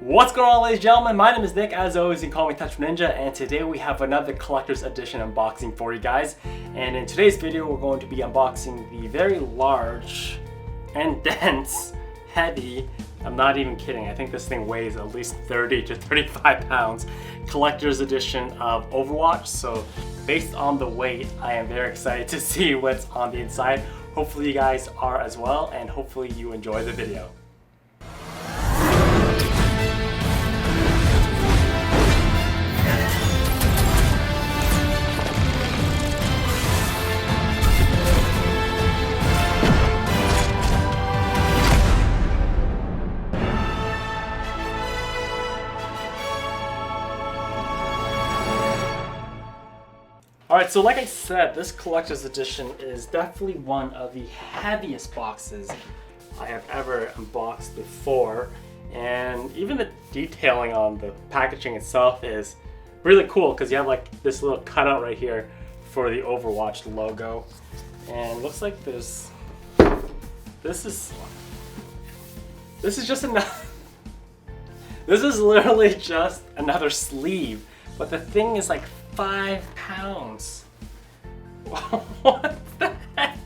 What's going on, ladies and gentlemen? My name is Nick. As always, you can call me Touch Ninja, and today we have another collector's edition unboxing for you guys. And in today's video, we're going to be unboxing the very large and dense, heavy, I'm not even kidding, I think this thing weighs at least 30 to 35 pounds, collector's edition of Overwatch. So based on the weight, I am very excited to see what's on the inside. Hopefully you guys are as well, and hopefully you enjoy the video. Alright, so like I said, this collector's edition is definitely one of the heaviest boxes I have ever unboxed before. And even the detailing on the packaging itself is really cool because you have like this little cutout right here for the Overwatch logo. And it looks like there's... This is just another... This is literally just another sleeve. But the thing is like 5 pounds. What the heck?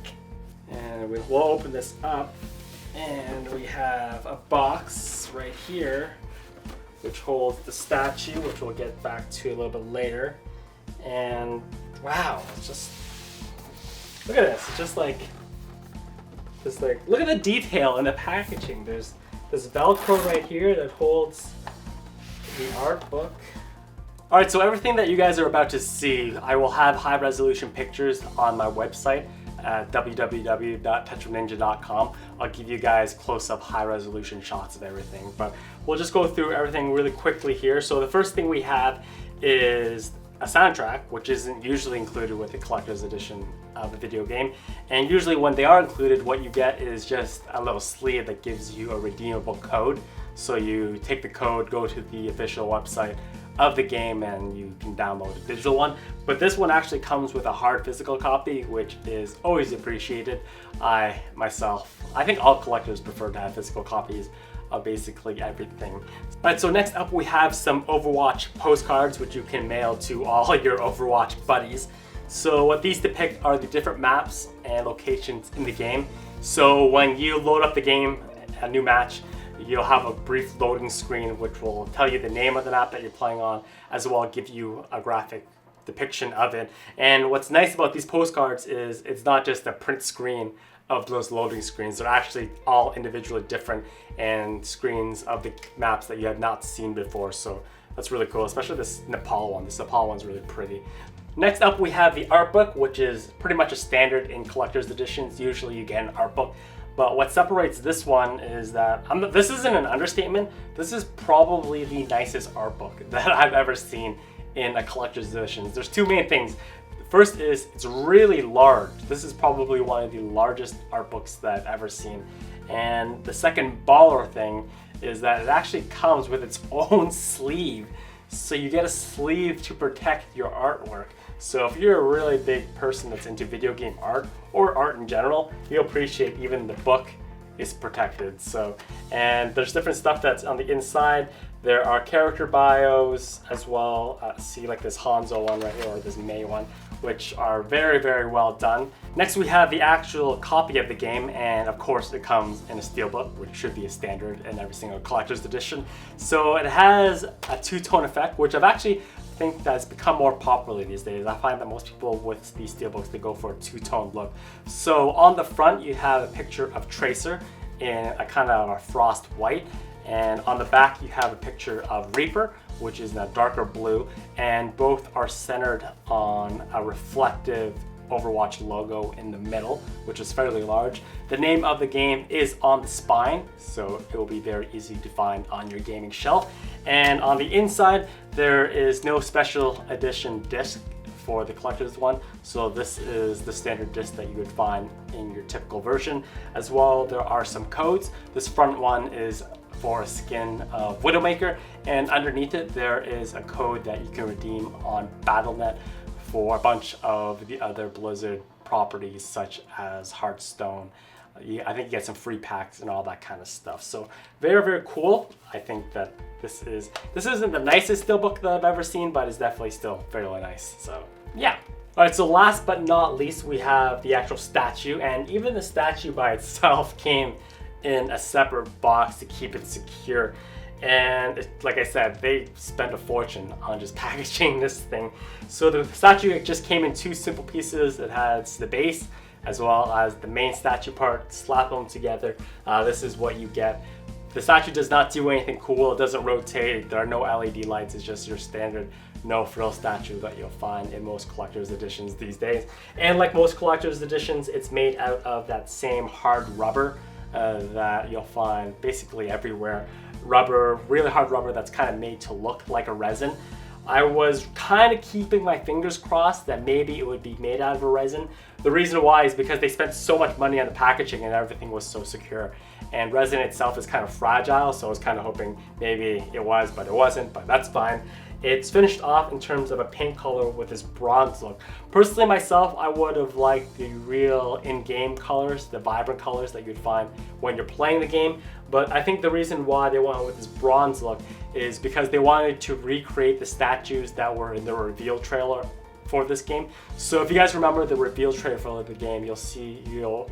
And we'll open this up, and we have a box right here which holds the statue, which we'll get back to a little bit later. And wow, it's just, look at this. It's just like look at the detail in the packaging. There's this Velcro right here that holds the Artbook. Alright, so everything that you guys are about to see, I will have high resolution pictures on my website at www.touchofninja.com. I'll give you guys close-up high resolution shots of everything, but we'll just go through everything really quickly here. So the first thing we have is a soundtrack, which isn't usually included with the collector's edition of a video game. And usually when they are included, what you get is just a little sleeve that gives you a redeemable code. So you take the code, go to the official website of the game, and you can download a digital one. But this one actually comes with a hard physical copy, which is always appreciated. I think all collectors prefer to have physical copies of basically everything. Alright, so next up we have some Overwatch postcards, which you can mail to all your Overwatch buddies. So what these depict are the different maps and locations in the game. So when you load up the game, a new match, you'll have a brief loading screen which will tell you the name of the map that you're playing on, as well as give you a graphic depiction of it. And what's nice about these postcards is it's not just a print screen of those loading screens. They're actually all individually different and screens of the maps that you have not seen before. So that's really cool, especially this Nepal one. This Nepal one's really pretty. Next up we have the Artbook, which is pretty much a standard in collector's editions. Usually you get an Artbook. But what separates this one is that, this isn't an understatement, this is probably the nicest art book that I've ever seen in a collector's edition. There's two main things. The first is it's really large. This is probably one of the largest art books that I've ever seen. And the second baller thing is that it actually comes with its own sleeve. So you get a sleeve to protect your artwork. So if you're a really big person that's into video game art or art in general, you'll appreciate even the book is protected. So, and there's different stuff that's on the inside. There are character bios as well. See like this Hanzo one right here, or this Mei one, which are very, very well done. Next we have the actual copy of the game, and of course it comes in a steelbook, which should be a standard in every single collector's edition. So it has a two-tone effect, which I've actually think that's become more popular these days. I find that most people with these steelbooks, they go for a two-tone look. So on the front you have a picture of Tracer in a kind of a frost white, and on the back you have a picture of Reaper, which is in a darker blue, and both are centered on a reflective Overwatch logo in the middle, which is fairly large. The name of the game is on the spine, so it will be very easy to find on your gaming shelf. And on the inside, there is no special edition disc for the collector's one, so this is the standard disc that you would find in your typical version. As well, there are some codes. This front one is for a skin of Widowmaker, and underneath it there is a code that you can redeem on Battle.net for a bunch of the other Blizzard properties such as Hearthstone. I think you get some free packs and all that kind of stuff. So very, very cool. I think that this isn't the nicest steelbook that I've ever seen, but it's definitely still fairly nice. So yeah. All right, so last but not least, we have the actual statue, and even the statue by itself came in a separate box to keep it secure. And like I said, they spent a fortune on just packaging this thing. So the statue just came in two simple pieces. It has the base as well as the main statue part. Slap them together. This is what you get. The statue does not do anything cool. It doesn't rotate. There are no LED lights. It's just your standard no frill statue that you'll find in most collector's editions these days. And like most collector's editions, it's made out of that same hard rubber that you'll find basically everywhere. Rubber, really hard rubber that's kind of made to look like a resin. I was kind of keeping my fingers crossed that maybe it would be made out of a resin. The reason why is because they spent so much money on the packaging and everything was so secure. And resin itself is kind of fragile, so I was kind of hoping maybe it was, but it wasn't, but that's fine. It's finished off in terms of a paint color with this bronze look. Personally, myself, I would have liked the real in-game colors, the vibrant colors that you'd find when you're playing the game. But I think the reason why they went with this bronze look is because they wanted to recreate the statues that were in the reveal trailer for this game. So if you guys remember the reveal trailer for the game, you'll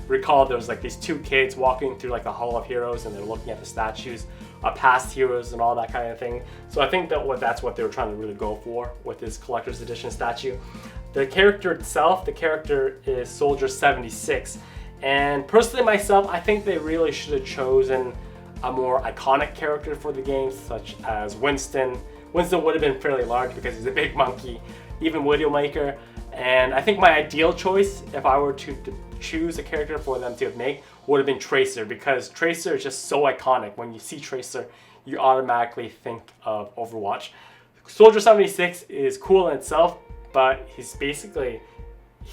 recall there's like these two kids walking through like the Hall of Heroes and they're looking at the statues of past heroes and all that kind of thing. So I think that's what they were trying to really go for with this collector's edition statue. The character itself, the character is Soldier 76. And personally myself, I think they really should have chosen a more iconic character for the game, such as Winston. Winston would have been fairly large because he's a big monkey, even Widowmaker. And I think my ideal choice, if I were to choose a character for them to make, would have been Tracer, because Tracer is just so iconic. When you see Tracer, you automatically think of Overwatch. Soldier 76 is cool in itself, but he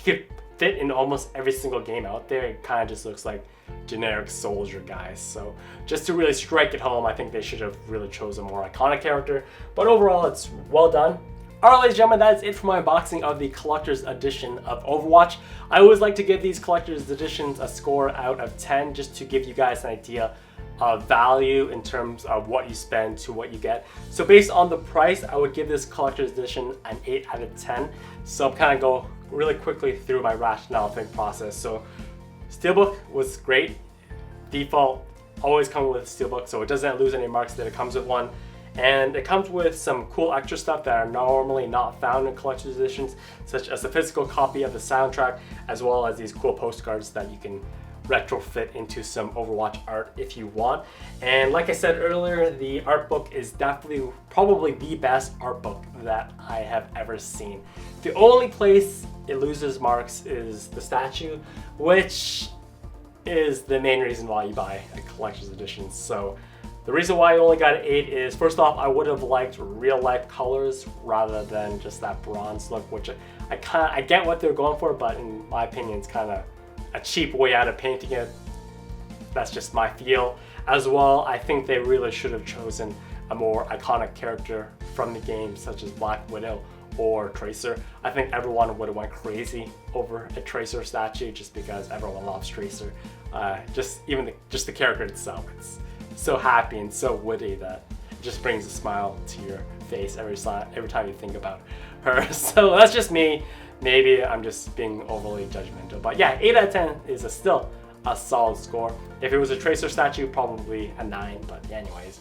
could fit in almost every single game out there. It kind of just looks like generic soldier guys. So just to really strike it home, I think they should have really chosen a more iconic character. But overall, it's well done. Alright, ladies and gentlemen, that is it for my unboxing of the collector's edition of Overwatch. I always like to give these collector's editions a score out of 10 just to give you guys an idea of value in terms of what you spend to what you get. So based on the price, I would give this collector's edition an 8 out of 10. So I'm kind of go really quickly through my rationale think process. So Steelbook was great. Default, always come with a Steelbook, so it doesn't lose any marks that it comes with one. And it comes with some cool extra stuff that are normally not found in collector's editions, such as a physical copy of the soundtrack, as well as these cool postcards that you can retrofit into some Overwatch art if you want. And like I said earlier, the art book is definitely probably the best art book that I have ever seen. The only place it loses marks is the statue, which is the main reason why you buy a collector's edition. So the reason why I only got an 8 is, first off, I would have liked real life colors rather than just that bronze look, which I get what they're going for, but in my opinion, it's kind of a cheap way out of painting it. That's just my feel. As well, I think they really should have chosen a more iconic character from the game, such as Black Widow or Tracer. I think everyone would have went crazy over a Tracer statue just because everyone loves Tracer. Just the character itself, it's so happy and so witty that it just brings a smile to your face every time you think about her. So that's just me. Maybe I'm just being overly judgmental, but yeah, 8 out of 10 is still a solid score. If it was a Tracer statue, probably a 9, but anyways.